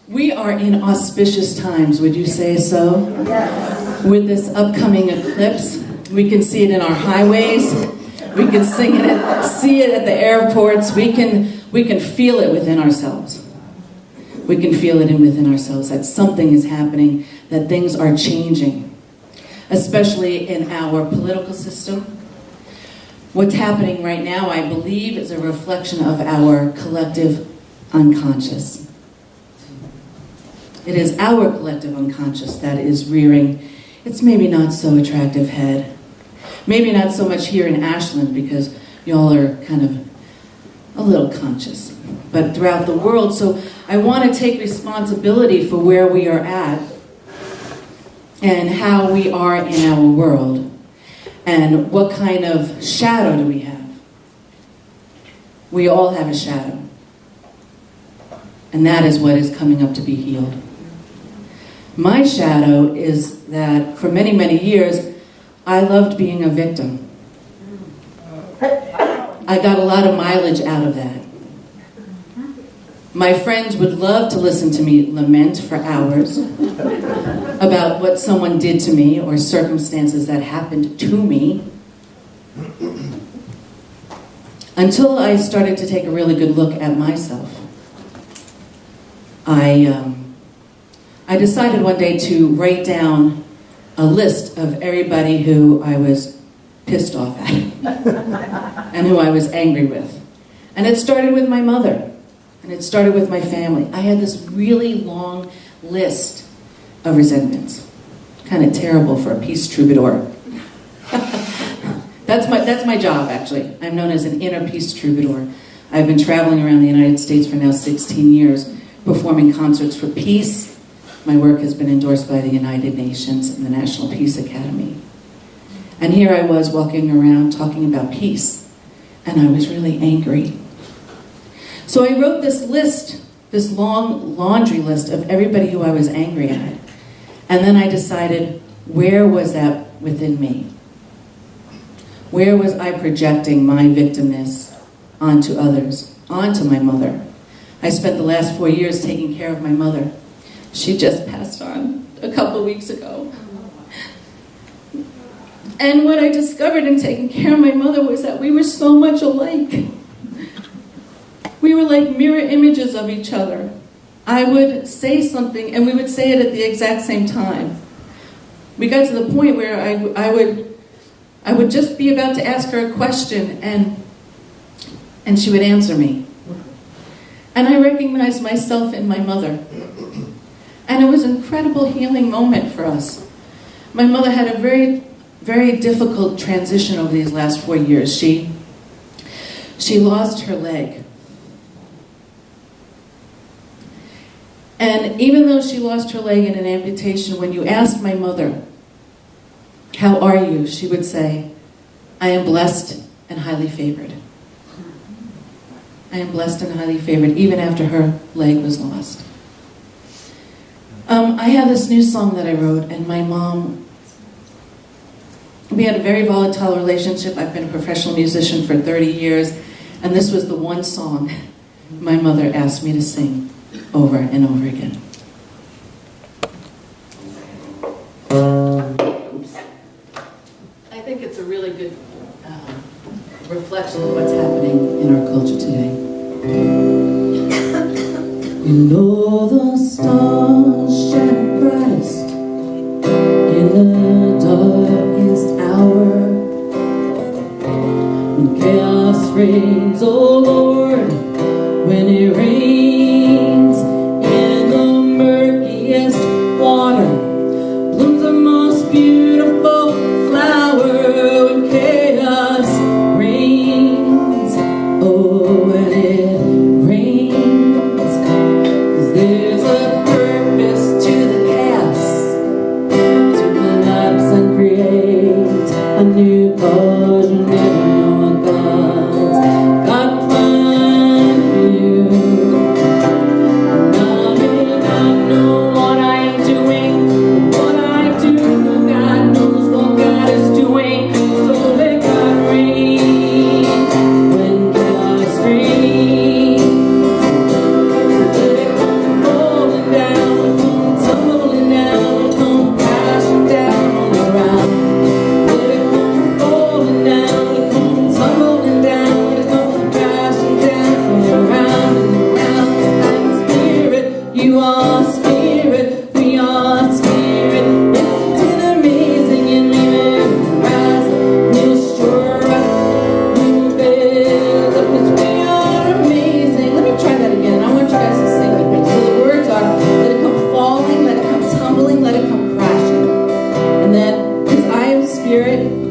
We are in auspicious times, would you say so? Yes. With this upcoming eclipse, we can see it in our highways, we can see it at the airports, we can feel it within ourselves. We can feel it within ourselves that something is happening, that things are changing, especially in our political system. What's happening right now, I believe, is a reflection of our collective unconscious. It is our collective unconscious that is rearing its maybe not so attractive head. Maybe not so much here in Ashland because y'all are kind of a little conscious, but throughout the world. So I want to take responsibility for where we are at and how we are in our world and what kind of shadow do we have. We all have a shadow, and that is what is coming up to be healed. My shadow is that for many, many years, I loved being a victim. I got a lot of mileage out of that. My friends would love to listen to me lament for hours about what someone did to me or circumstances that happened to me, until I started to take a really good look at myself. I decided one day to write down a list of everybody who I was pissed off at and who I was angry with. And it started with my mother, and it started with my family. I had this really long list of resentments. Kind of terrible for a peace troubadour. That's my job, actually. I'm known as an inner peace troubadour. I've been traveling around the United States for now 16 years, performing concerts for peace. My work has been endorsed by the United Nations and the National Peace Academy. And here I was walking around talking about peace, and I was really angry. So I wrote this list, this long laundry list of everybody who I was angry at. And then I decided, where was that within me? Where was I projecting my victimness onto others, onto my mother? I spent the last 4 years taking care of my mother. She just passed on a couple weeks ago. And what I discovered in taking care of my mother was that we were so much alike. We were like mirror images of each other. I would say something and we would say it at the exact same time. We got to the point where I would just be about to ask her a question and she would answer me. And I recognized myself in my mother. And it was an incredible healing moment for us. My mother had a very, very difficult transition over these last 4 years. She lost her leg. And even though she lost her leg in an amputation, when you asked my mother, "How are you?" she would say, "I am blessed and highly favored." I am blessed and highly favored, even after her leg was lost. I have this new song that I wrote, and my mom, we had a very volatile relationship. I've been a professional musician for 30 years, and this was the one song my mother asked me to sing over and over again. I think it's a really good reflection of what's happening in our culture today. You know the stars shine brightest in the darkest hour. When chaos reigns, oh Lord, when it rains in the murkiest water, blooms the most beautiful flower. When chaos reigns, oh, when it rains, 'cause there's a purpose to the chaos, to collapse and create a new God. You never know what God's got planned.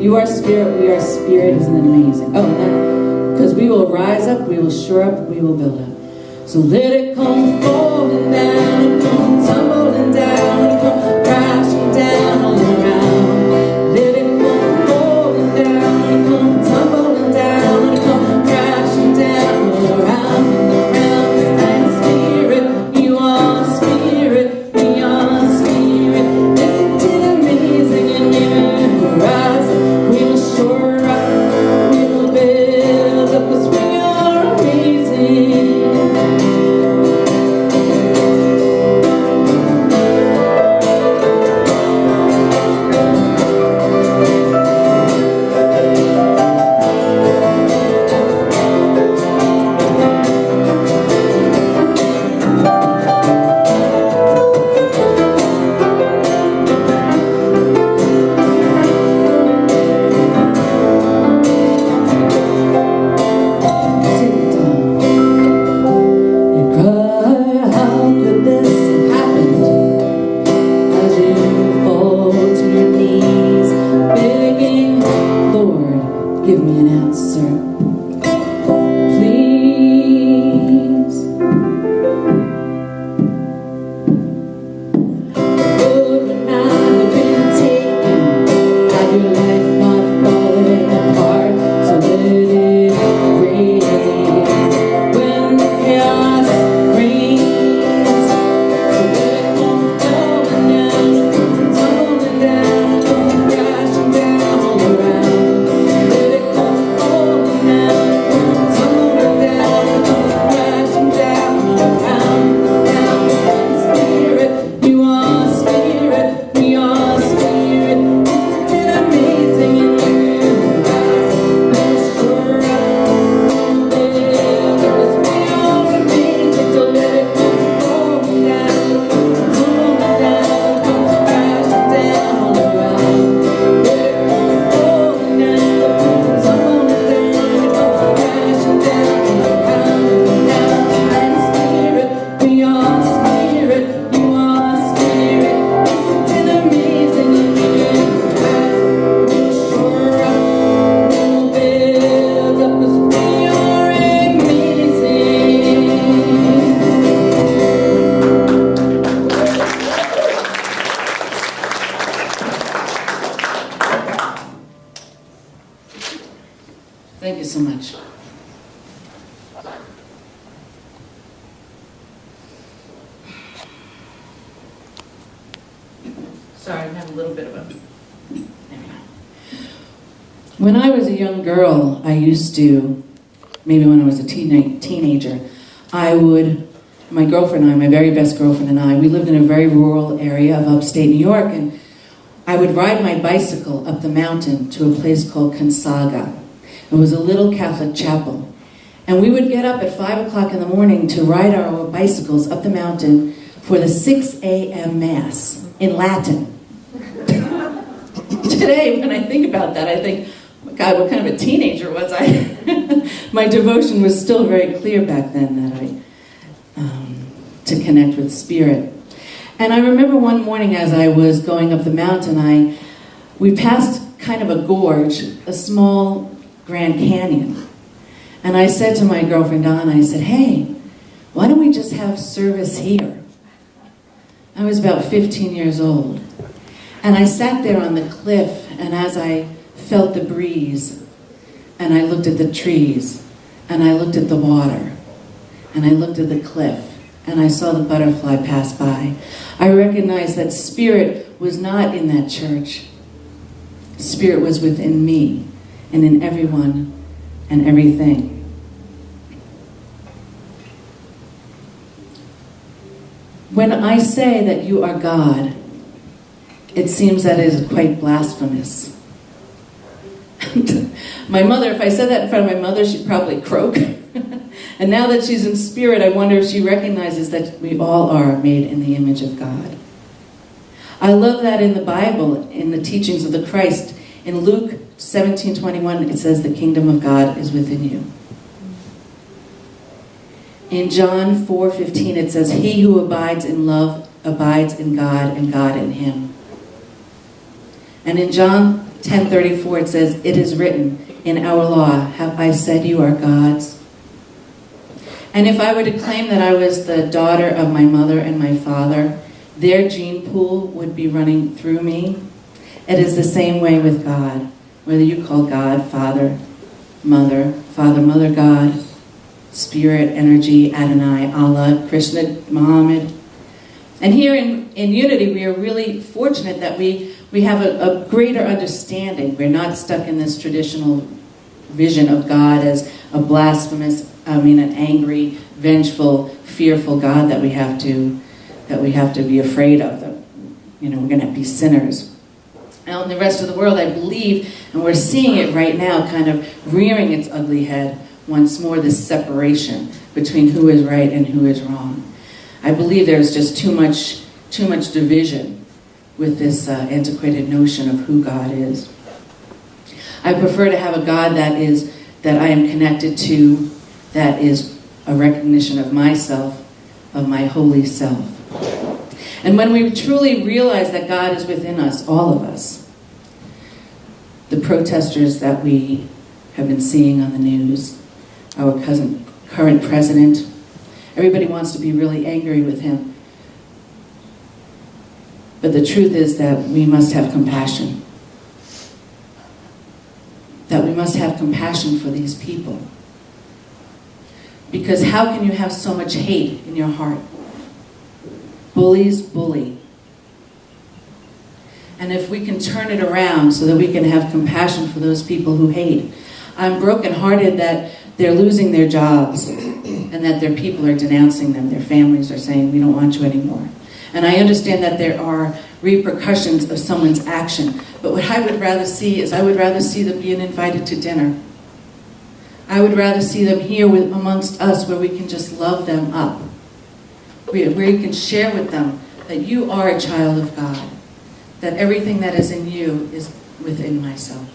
You are spirit, we are spirit. Isn't it amazing? Oh, and then, because we will rise up, we will shore up, we will build up. So let it come falling down, and come tumbling down, and come crashing down all around. Let it come falling down, and come tumbling down, and come crashing down all around. And around spirit, you are spirit, we are spirit. Isn't it amazing? And you will rise, we will shore up, we will build up, 'cause we are amazing. Thank you so much. Sorry, I'm having a little bit of a... There we go. When I was a young girl, I used to, maybe when I was a teenager, my girlfriend and I, my very best girlfriend and I, we lived in a very rural area of upstate New York, and I would ride my bicycle up the mountain to a place called Gonzaga. It was a little Catholic chapel. And we would get up at 5 o'clock in the morning to ride our bicycles up the mountain for the 6 a.m. Mass in Latin. Today, when I think about that, I think, God, what kind of a teenager was I? My devotion was still very clear back then that to connect with Spirit. And I remember one morning as I was going up the mountain, we passed kind of a gorge, a small Grand Canyon. And I said to my girlfriend Donna, I said, hey, why don't we just have service here? I was about 15 years old. And I sat there on the cliff, and as I felt the breeze, and I looked at the trees, and I looked at the water, and I looked at the cliff, and I saw the butterfly pass by, I recognized that Spirit was not in that church. Spirit was within me, and in everyone and everything. When I say that you are God, it seems that it is quite blasphemous. My mother, if I said that in front of my mother, she'd probably croak. And now that she's in spirit, I wonder if she recognizes that we all are made in the image of God. I love that in the Bible, in the teachings of the Christ. In Luke 17:21, it says, the kingdom of God is within you. In John 4:15, it says, he who abides in love abides in God and God in him. And in John 10:34, it says, "It is written in our law, have I said you are gods?" And if I were to claim that I was the daughter of my mother and my father, their gene pool would be running through me. It is the same way with God. Whether you call God Father, Mother, God, Spirit, Energy, Adonai, Allah, Krishna, Muhammad. And here in Unity, we are really fortunate that we have a greater understanding. We're not stuck in this traditional vision of God as a blasphemous, an angry, vengeful, fearful God that we have to be afraid of. That, we're going to be sinners. Out in the rest of the world, I believe, and we're seeing it right now, kind of rearing its ugly head once more, this separation between who is right and who is wrong. I believe there's just too much division with this antiquated notion of who God is. I prefer to have a God that I am connected to, that is a recognition of myself, of my holy self. And when we truly realize that God is within us, all of us, the protesters that we have been seeing on the news, our current president, everybody wants to be really angry with him. But the truth is that we must have compassion. That we must have compassion for these people. Because how can you have so much hate in your heart? Bullies bully. And if we can turn it around so that we can have compassion for those people who hate. I'm brokenhearted that they're losing their jobs and that their people are denouncing them. Their families are saying, we don't want you anymore. And I understand that there are repercussions of someone's action. But what I would rather see is I would rather see them being invited to dinner. I would rather see them here amongst us where we can just love them up. Where you can share with them that you are a child of God. That everything that is in you is within myself.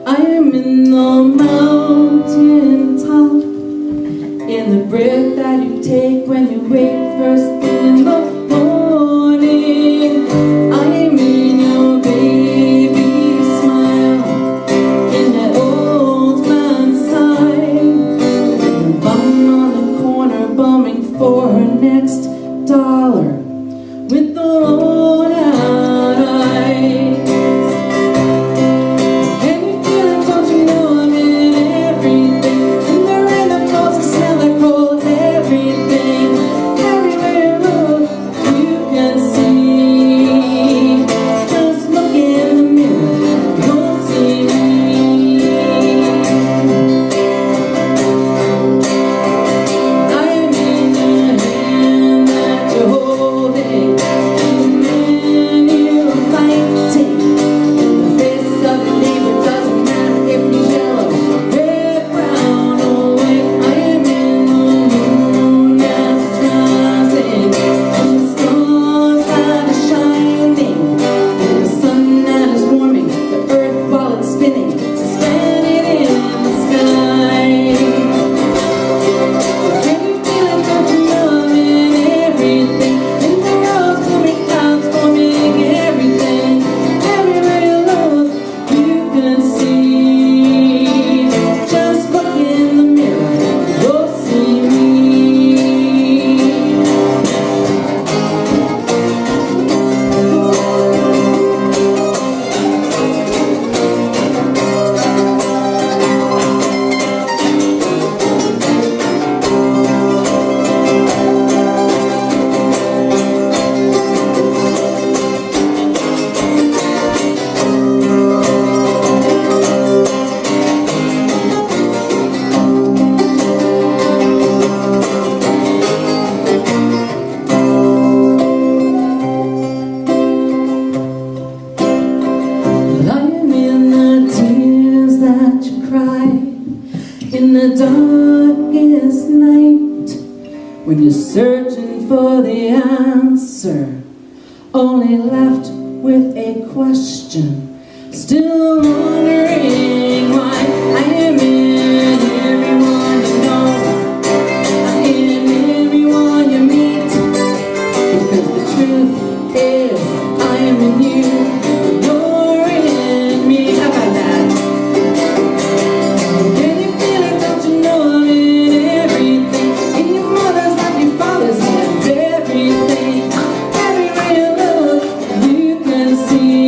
I am in the mountains. In the darkest night, when you're searching for the answer, only left with a question, still wondering why. I am in everyone you know, I am everyone you meet, because the truth is I am in you, you're in me. How about that? Can you feel it? Don't you know I'm in everything? In your mother's love, your father's hands, everything. Everywhere you look, you can see.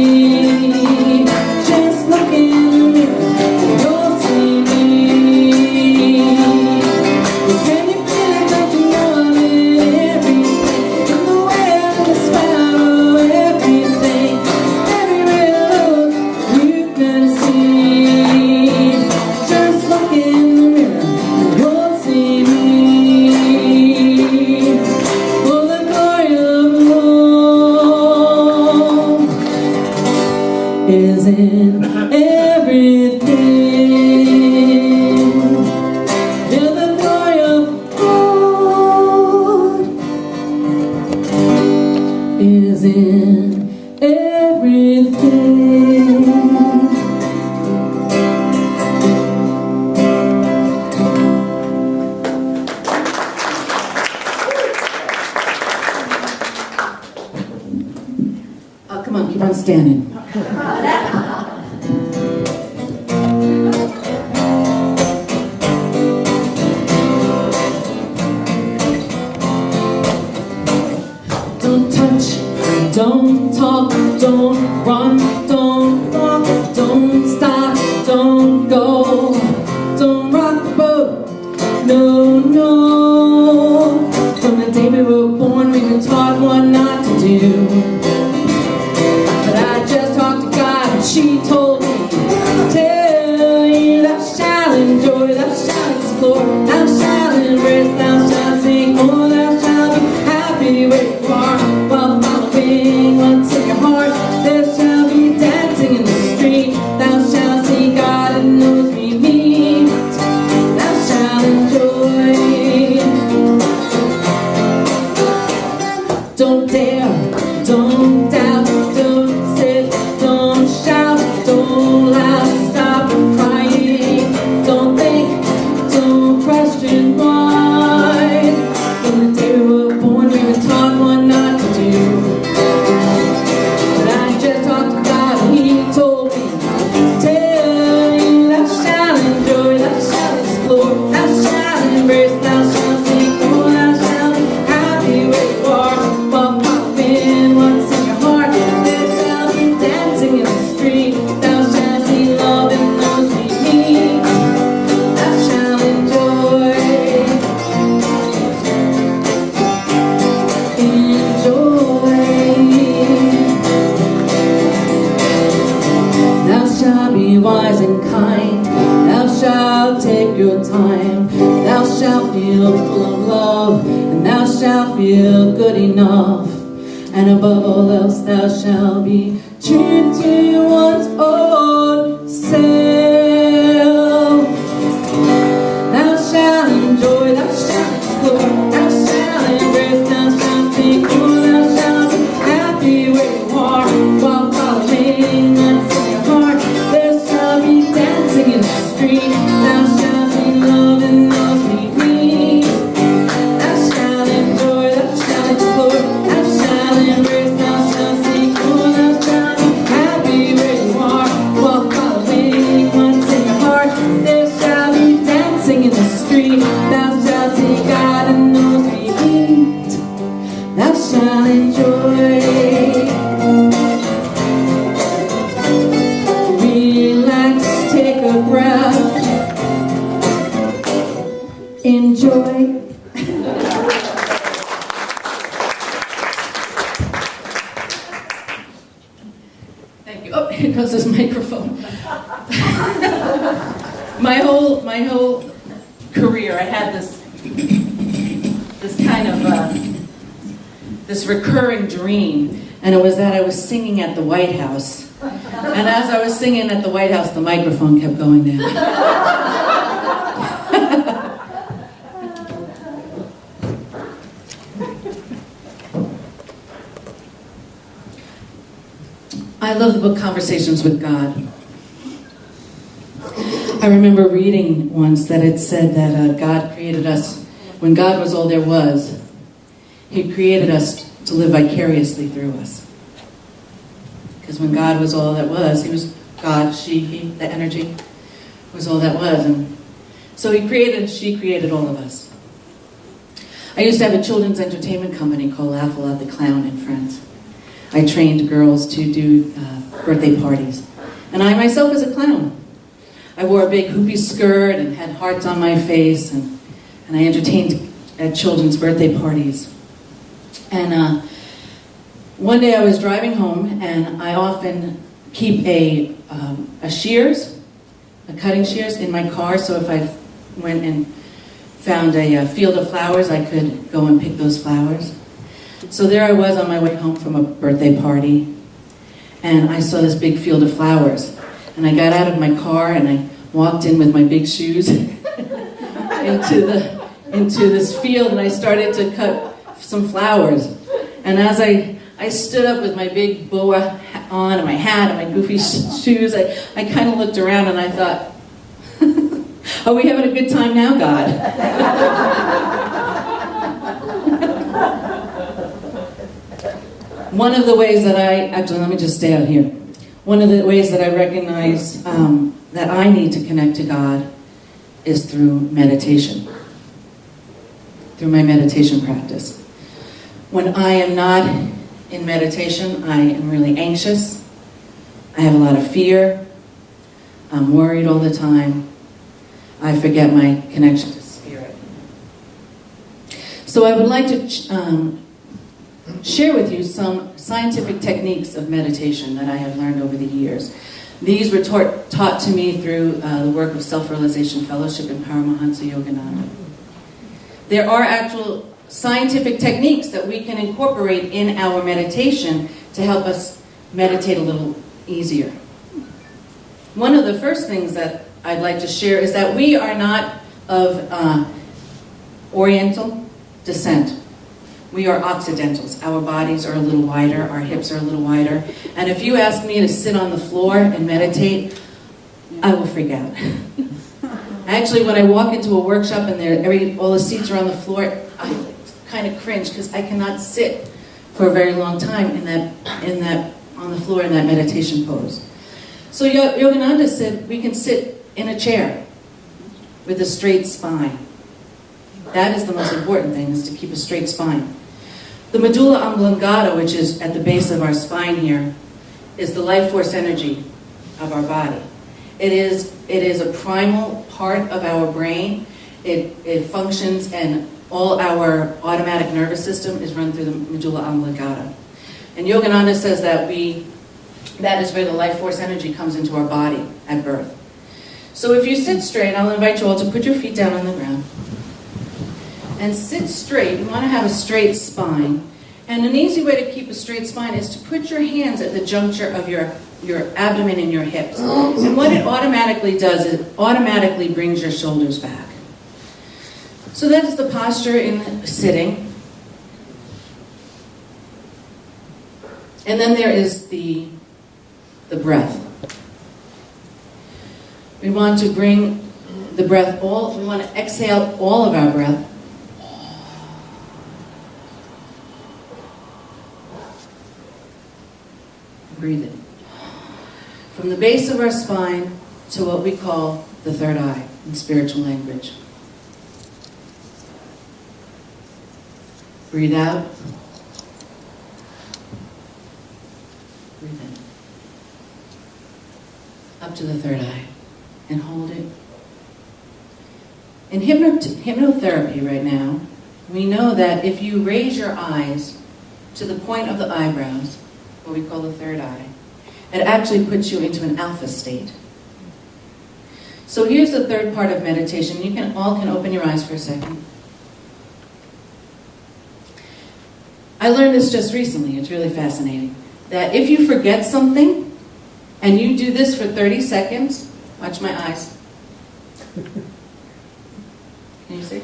Just look in the mirror, you'll see me. Can you feel it? Don't you know I'm in everything? In the way I smile, everything. Everywhere you look, you can see. Just look in the mirror, you'll see me. For the glory of the Lord is in everything. Feel the glory of God is in everything. Oh, come on, keep on standing. Don't touch, don't talk, don't run, don't walk, don't stop, don't go, don't rock the boat. No, no. From the day we were born, we were taught what not to do. But I just talked to God and she told me, tell you thou shalt enjoy, thou shalt explore, thou shalt embrace, thou shalt sing more, thou shalt be happy where you are, while following what's in your heart. There shall be dancing in the street, thou shalt see God and knows me meet, thou shalt enjoy. Don't dare, don't doubt, don't sit, don't shout, don't laugh, stop crying, don't think, don't question why. From the day we were born, we were taught what not to do. But I just talked to God and He told me, tell you thou shalt enjoy, thou shalt explore, thou shalt embrace, thou shalt seek more, thou shalt be happy where you are, while following what's in your heart. There shall be dancing in the street, thou shalt see love and those we meet, thou shalt enjoy. Enjoy. Thou shalt be wise and kind, thou shalt take your time, thou shalt feel full of love, and thou shalt feel good enough. And above all else, thou shalt be true to one's own self. Thou shalt enjoy, thou shalt explore, thou shalt embrace, thou shalt think more, thou shalt be happy where you are, while following what's in your heart. There shall be dancing in the street, thou shalt see love and those we meet. Thou shalt enjoy, thou shalt explore, thou shalt embrace, thou shalt seek more, thou shalt be happy where you are, while following what's in your heart. There shall be dancing in the street, thou shalt see God and those we meet, thou shalt enjoy. Relax, take a breath, enjoy. Thank you. Oh, here goes this microphone. My whole career, I had this kind of this recurring dream, and it was that I was singing at the White House. And as I was singing at the White House, the microphone kept going down. I love the book Conversations with God. I remember reading once that it said that God created us, when God was all there was, He created us to live vicariously through us. Because when God was all that was, He was God, she, He, the energy was all that was. And so she created all of us. I used to have a children's entertainment company called Laugh Aloud the Clown and Friends. I trained girls to do birthday parties. And I myself was a clown. I wore a big hoopy skirt and had hearts on my face, and I entertained at children's birthday parties. And one day I was driving home, and I often keep a cutting shears in my car, so if I went and found a field of flowers, I could go and pick those flowers. So there I was on my way home from a birthday party, and I saw this big field of flowers. And I got out of my car and I walked in with my big shoes into this field, and I started to cut some flowers. And as I stood up with my big boa on and my hat and my goofy shoes, I kind of looked around and I thought, are we having a good time now, God? One of the ways that let me just stay out here. One of the ways that I recognize that I need to connect to God is through meditation, through my meditation practice. When I am not in meditation, I am really anxious. I have a lot of fear. I'm worried all the time. I forget my connection to spirit. So I would like to share with you some scientific techniques of meditation that I have learned over the years. These were taught to me through the work of Self-Realization Fellowship and Paramahansa Yogananda. There are actual scientific techniques that we can incorporate in our meditation to help us meditate a little easier. One of the first things that I'd like to share is that we are not of Oriental descent. We are Occidentals. Our bodies are a little wider, our hips are a little wider. And if you ask me to sit on the floor and meditate, I will freak out. Actually, when I walk into a workshop and all the seats are on the floor, I kind of cringe because I cannot sit for a very long time on the floor in that meditation pose. So Yogananda said we can sit in a chair with a straight spine. That is the most important thing, is to keep a straight spine. The medulla oblongata, which is at the base of our spine here, is the life force energy of our body. It is a primal part of our brain. It functions, and all our automatic nervous system is run through the medulla oblongata. And Yogananda says that is where the life force energy comes into our body at birth. So if you sit straight, I'll invite you all to put your feet down on the ground. And sit straight. You want to have a straight spine. And an easy way to keep a straight spine is to put your hands at the juncture of your abdomen and your hips. And what it automatically does is it automatically brings your shoulders back. So that is the posture in sitting. And then there is the breath. We want to bring the breath we want to exhale all of our breath. Breathe in. From the base of our spine to what we call the third eye in spiritual language. Breathe out. Breathe in. Up to the third eye. And hold it. In hypnotherapy right now, we know that if you raise your eyes to the point of the eyebrows, what we call the third eye, it actually puts you into an alpha state. So here's the third part of meditation. You can open your eyes for a second. I learned this just recently. It's really fascinating. That if you forget something and you do this for 30 seconds, watch my eyes. Can you see?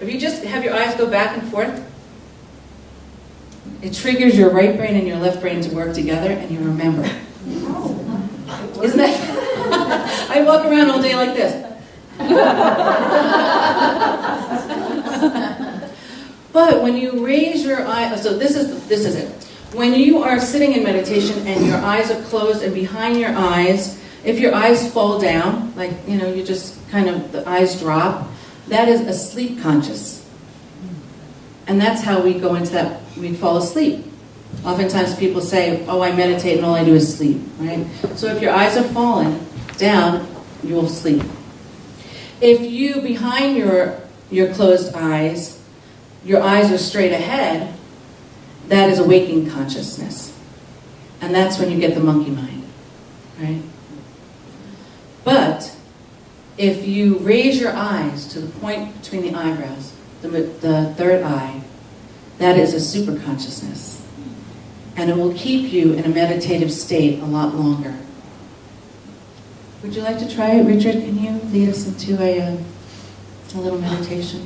If If you just have your eyes go back and forth, it triggers your right brain and your left brain to work together, and you remember. Isn't that? I walk around all day like this. But when you raise your eyes, so this is it. When you are sitting in meditation and your eyes are closed, and behind your eyes, if your eyes fall down, like, you just kind of, the eyes drop, that is a sleep conscious. And that's how we go into that, we fall asleep. Oftentimes people say, oh, I meditate and all I do is sleep, right? So if your eyes are falling down, you will sleep. If you, behind your closed eyes, your eyes are straight ahead, that is a waking consciousness. And that's when you get the monkey mind, right? But if you raise your eyes to the point between the eyebrows, the third eye, that is a super consciousness. And it will keep you in a meditative state a lot longer. Would you like to try it, Richard? Can you lead us into a little meditation?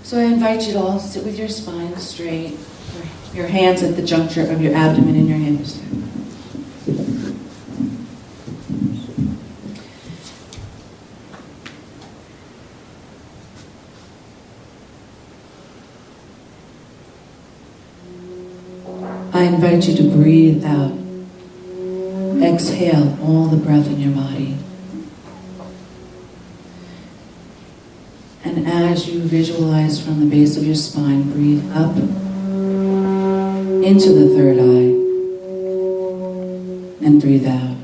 So I invite you to all sit with your spine straight, your hands at the juncture of your abdomen and your hips. I invite you to breathe out. Exhale all the breath in your body. And as you visualize from the base of your spine, breathe up into the third eye and breathe out.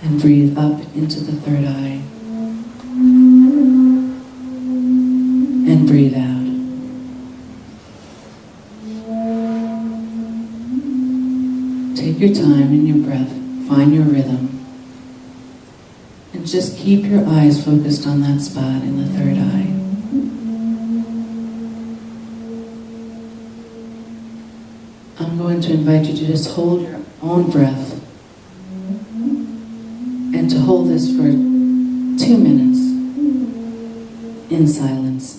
And breathe up into the third eye and breathe out. Take your time in your breath, find your rhythm. And just keep your eyes focused on that spot in the third eye. I'm going to invite you to just hold your own breath and to hold this for 2 minutes in silence.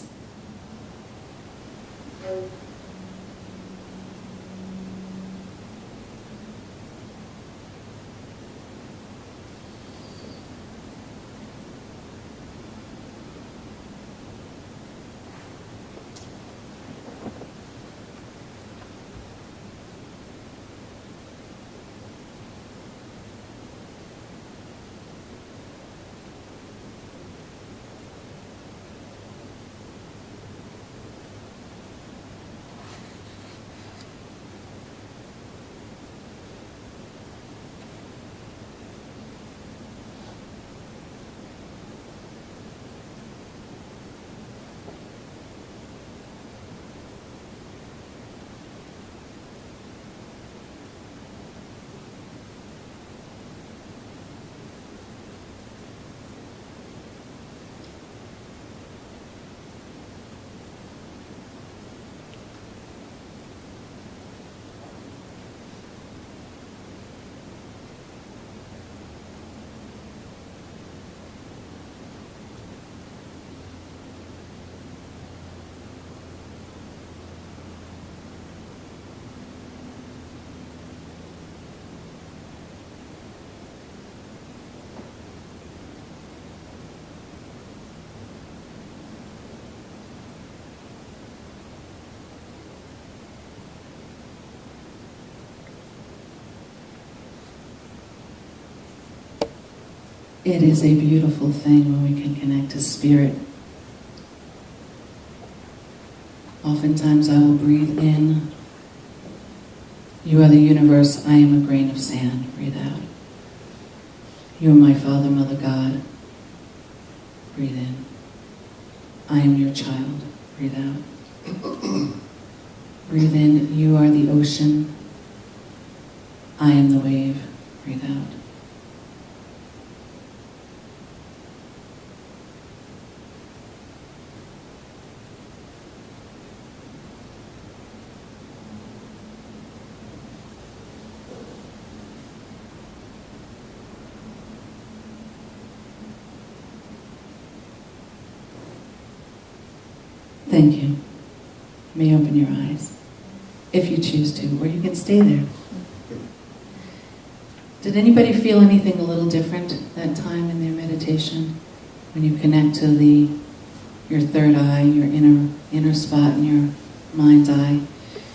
It is a beautiful thing when we can connect to spirit. Oftentimes I will breathe in. You are the universe, I am a grain of sand. Breathe out. You are my Father, Mother, God. Breathe in. I am your child. Breathe out. Breathe in. You are the ocean. I am the wave. Breathe out. Thank you. You may open your eyes, if you choose to, or you can stay there. Did anybody feel anything a little different that time in their meditation? When you connect to your third eye, your inner spot in your mind's eye.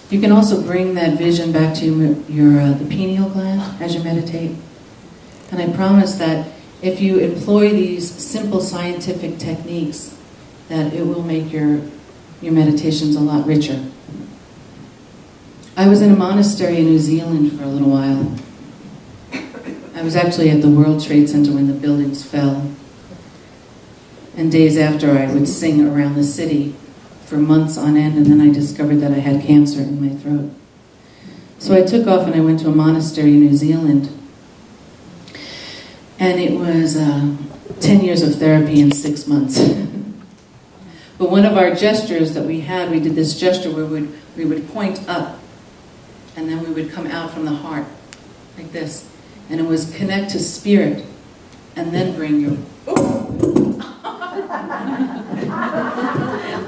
You can also bring that vision back to the pineal gland as you meditate. And I promise that if you employ these simple scientific techniques, that it will make your meditations a lot richer. I was in a monastery in New Zealand for a little while. I was actually at the World Trade Center when the buildings fell. And days after, I would sing around the city for months on end, and then I discovered that I had cancer in my throat. So I took off and I went to a monastery in New Zealand. And it was 10 years of therapy in 6 months. But one of our gestures that we did this gesture where we would point up, and then we would come out from the heart, like this. And it was connect to spirit, and then bring your...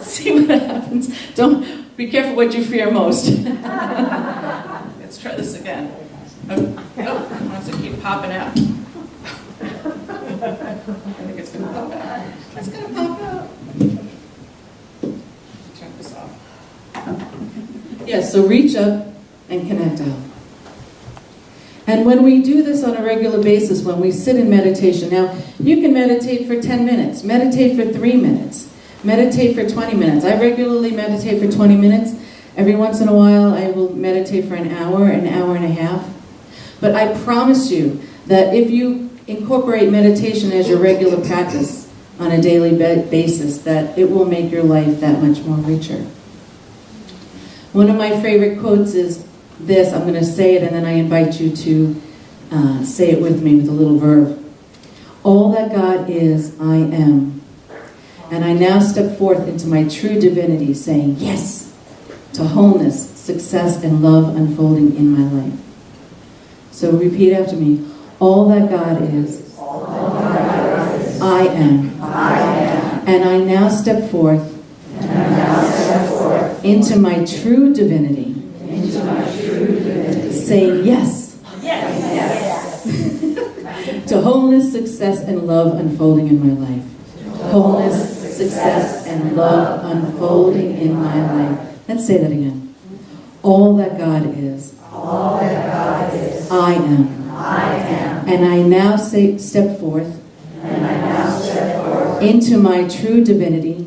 See what happens. Don't be careful what you fear most. Let's try this again. It wants to keep popping out. I think it's going to pop out. It's going to pop out. Turn this off. Yes, so reach up and connect out. And when we do this on a regular basis, when we sit in meditation, now you can meditate for 10 minutes, meditate for 3 minutes, meditate for 20 minutes. I regularly meditate for 20 minutes. Every once in a while I will meditate for an hour and a half. But I promise you that if you incorporate meditation as your regular practice on a daily basis, that it will make your life that much more richer. One of my favorite quotes is this. I'm going to say it and then I invite you to say it with me with a little verb. All that God is, I am. And I now step forth into my true divinity, saying yes to wholeness, success, and love unfolding in my life. So repeat after me. All that God is, I am. And I now step forth into my true divinity, saying yes. To wholeness, success, and love unfolding in my life. Wholeness, success, and love unfolding in my life. Let's say that again. All that God is, I am. And I now step forth into my true divinity,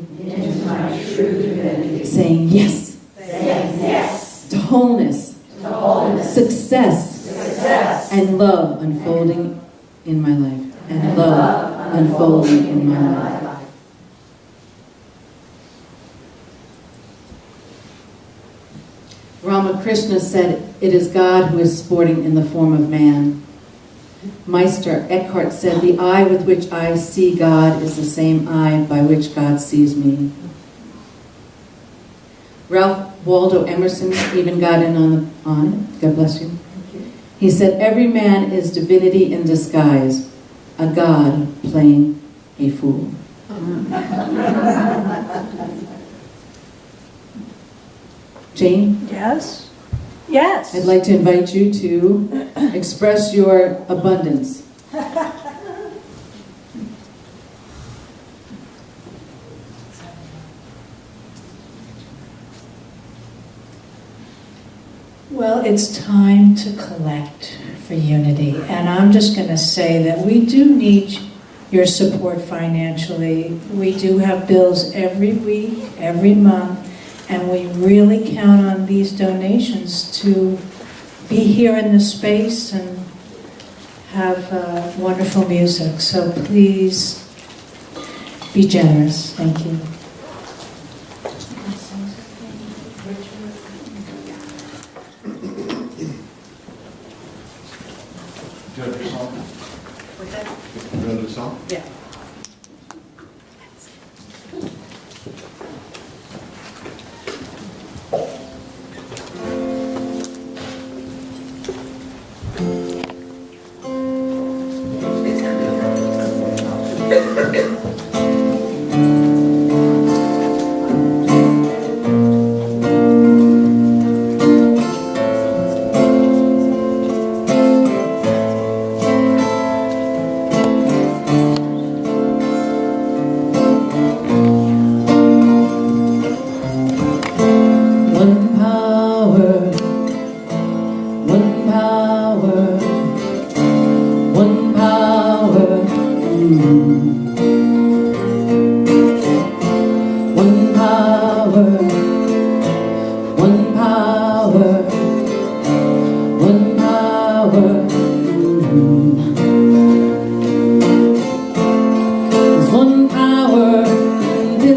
saying yes. To wholeness, success, and love unfolding in my life. And love unfolding in my life. Ramakrishna said, it is God who is sporting in the form of man. Meister Eckhart said, the eye with which I see God is the same eye by which God sees me. Ralph Waldo Emerson even got in on it. God bless you. He said, every man is divinity in disguise, a God playing a fool. Jane? Yes? Yes. I'd like to invite you to express your abundance. Well, it's time to collect for unity. And I'm just going to say that we do need your support financially. We do have bills every week, every month, and we really count on these donations to be here in the space and have wonderful music. So please be generous. Thank you. Do you have a song? What's that? You want to do a song? Yeah.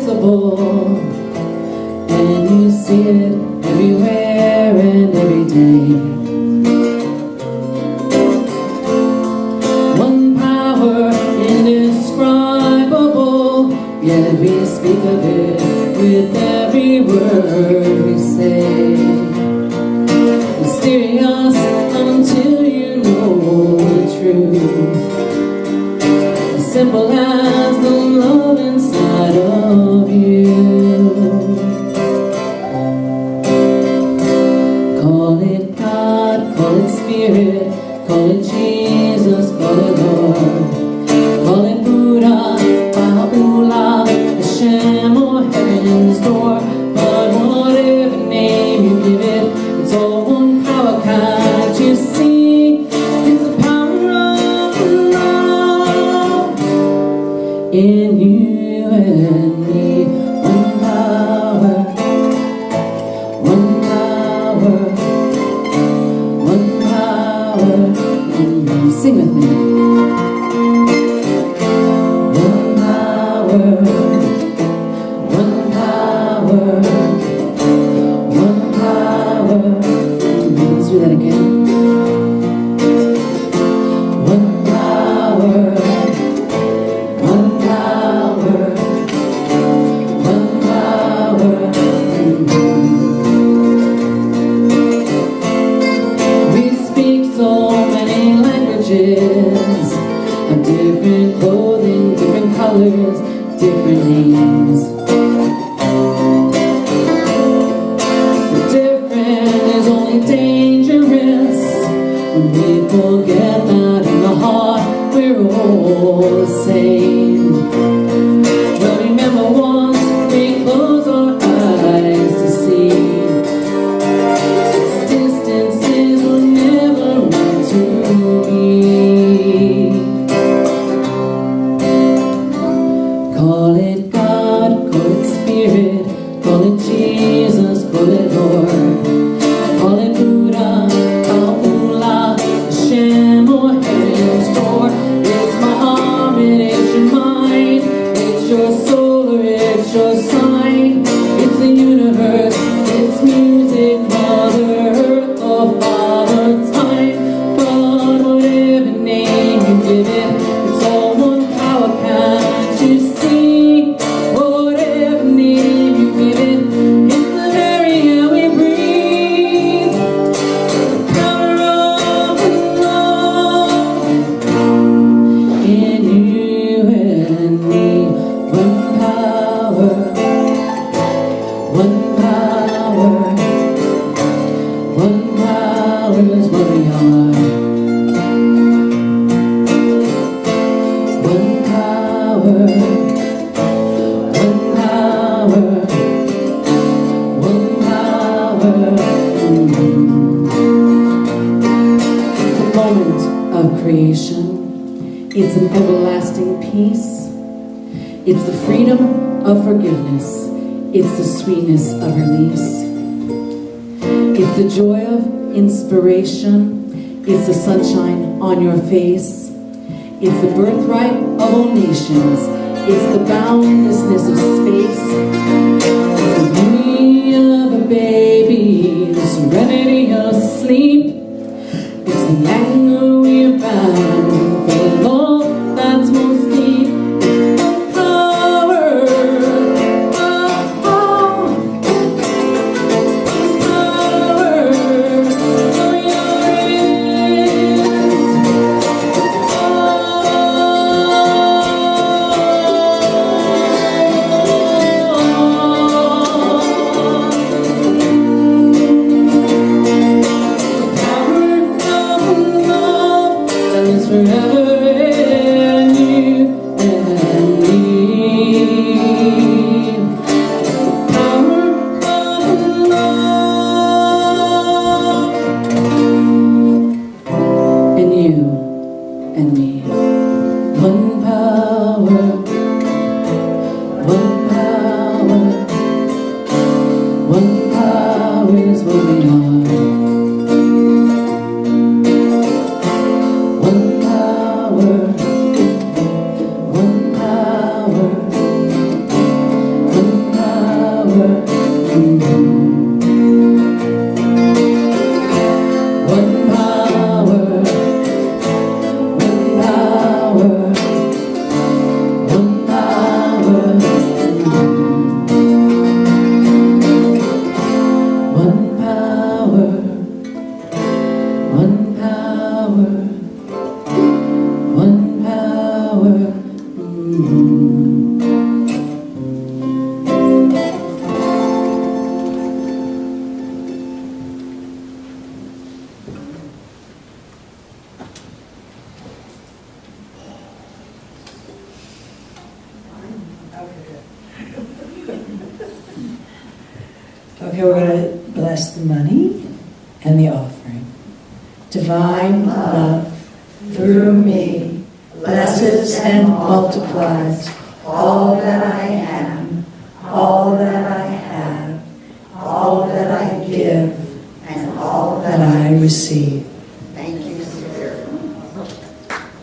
invisible, and you see it everywhere and every day. One power indescribable, yet we speak of it with every word we say. Mysterious until you know the truth, as simple as the love inside of you. Call it God, call it Spirit, call it Jesus, call it Lord, call it Buddha, Baha'u'llah, Hashem, or Heaven's Door. But whatever name you give it, it's all one power. Can't you see? It's the power of love in you and me. One power, one power, one power. Sing with me. One power, one power, one power. Let's do that again. One power, one power, one power. We speak so many languages, of different clothing, different colors, different names. The different is only dangerous when we forget that in the heart we're all the same. But remember, once we close our eyes to see, distances were never meant to be. Call it God, call it Spirit, call it Jesus, call it Lord, call it Buddha, Baha'u'llah, Hashem, or Heaven's Door. It's my arm and it's your mind, it's your soul or it's your sign. It's the universe, it's music, Mother Earth or Father Time. But whatever name you give it, it's all one power. Can't you see? Whatever name you give it, it's the very air we breathe. The power of love in you and me. One power, one power, one power is what we are. One power, one power, one power. It's the moment of creation. It's an everlasting peace. It's the freedom of forgiveness. It's the sweetness of release. It's the joy of inspiration. It's the sunshine on your face. It's the birthright of all nations. It's the boundlessness of space. It's the beauty of a baby, the serenity of sleep. It's the anger we're bound for the love that's most deep. It's the power of power of your hands. Okay, we're going to bless the money and the offering. Divine love through me blesses and multiplies all that I am, all that I have, all that I give, and all that I receive. Thank you, Spirit.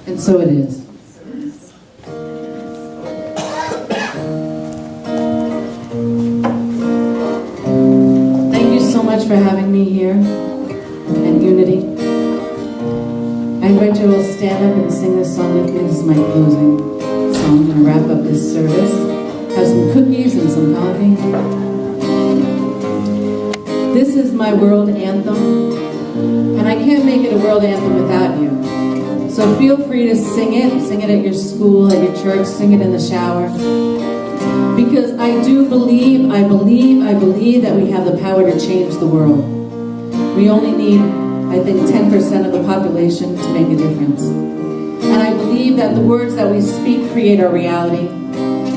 And so it is. Thank you so much for having me here at Unity. I invite you all to stand up and sing this song with me. This is my closing song. I'm going to wrap up this service. Have some cookies and some coffee. This is my world anthem, and I can't make it a world anthem without you. So feel free to sing it. Sing it at your school, at your church. Sing it in the shower. Because I do believe, I believe that we have the power to change the world. We only need, I think, 10% of the population to make a difference. And I believe that the words that we speak create our reality.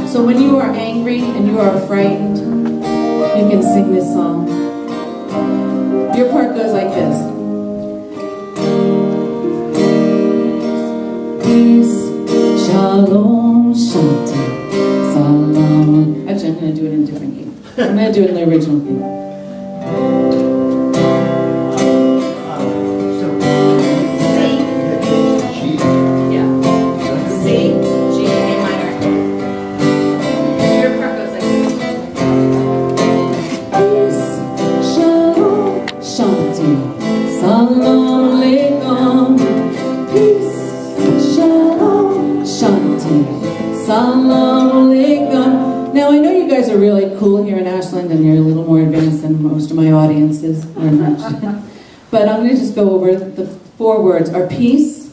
So when you are angry and you are frightened, you can sing this song. Your part goes like this. Peace, shalom, shanti, salam. Actually, I'm going to do it in a different key. I'm going to do it in the original key. Now, I know you guys are really cool here in Ashland, and you're a little more advanced than most of my audiences, very much. But I'm going to just go over the 4 words. Are peace,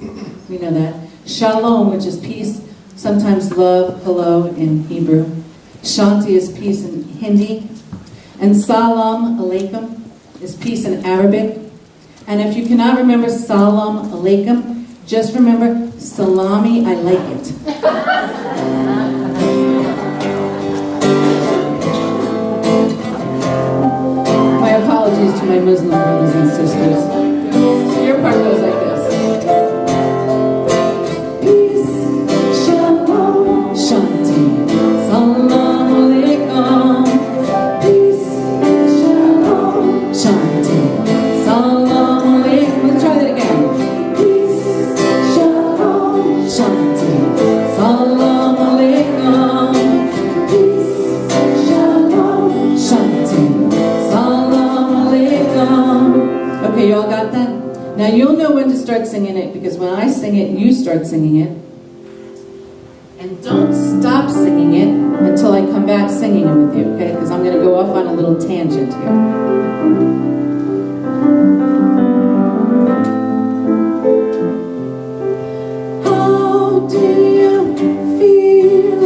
we know that. Shalom, which is peace, sometimes love, hello in Hebrew. Shanti is peace in Hindi. And salam alaikum is peace in Arabic. And if you cannot remember salam alaikum, just remember salami, I like it. My apologies to my Muslim brothers and sisters. So your part goes like this. Peace, shalom, shanti, salam alaikum. Peace, shalom, shanti, salam alaikum. Let's try that again. Peace, shalom, shanti, salam alaikum. Peace, shalom, shanti, salam alaikum. Okay, you all got that? Now you'll know when to start singing it, because when I sing it, you start singing it. And don't stop singing it until I come back singing it with you, okay? Because I'm going to go off on a little tangent here. How do you feel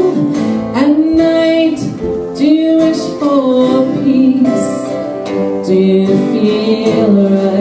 at night? Do you wish for peace? Do you feel right?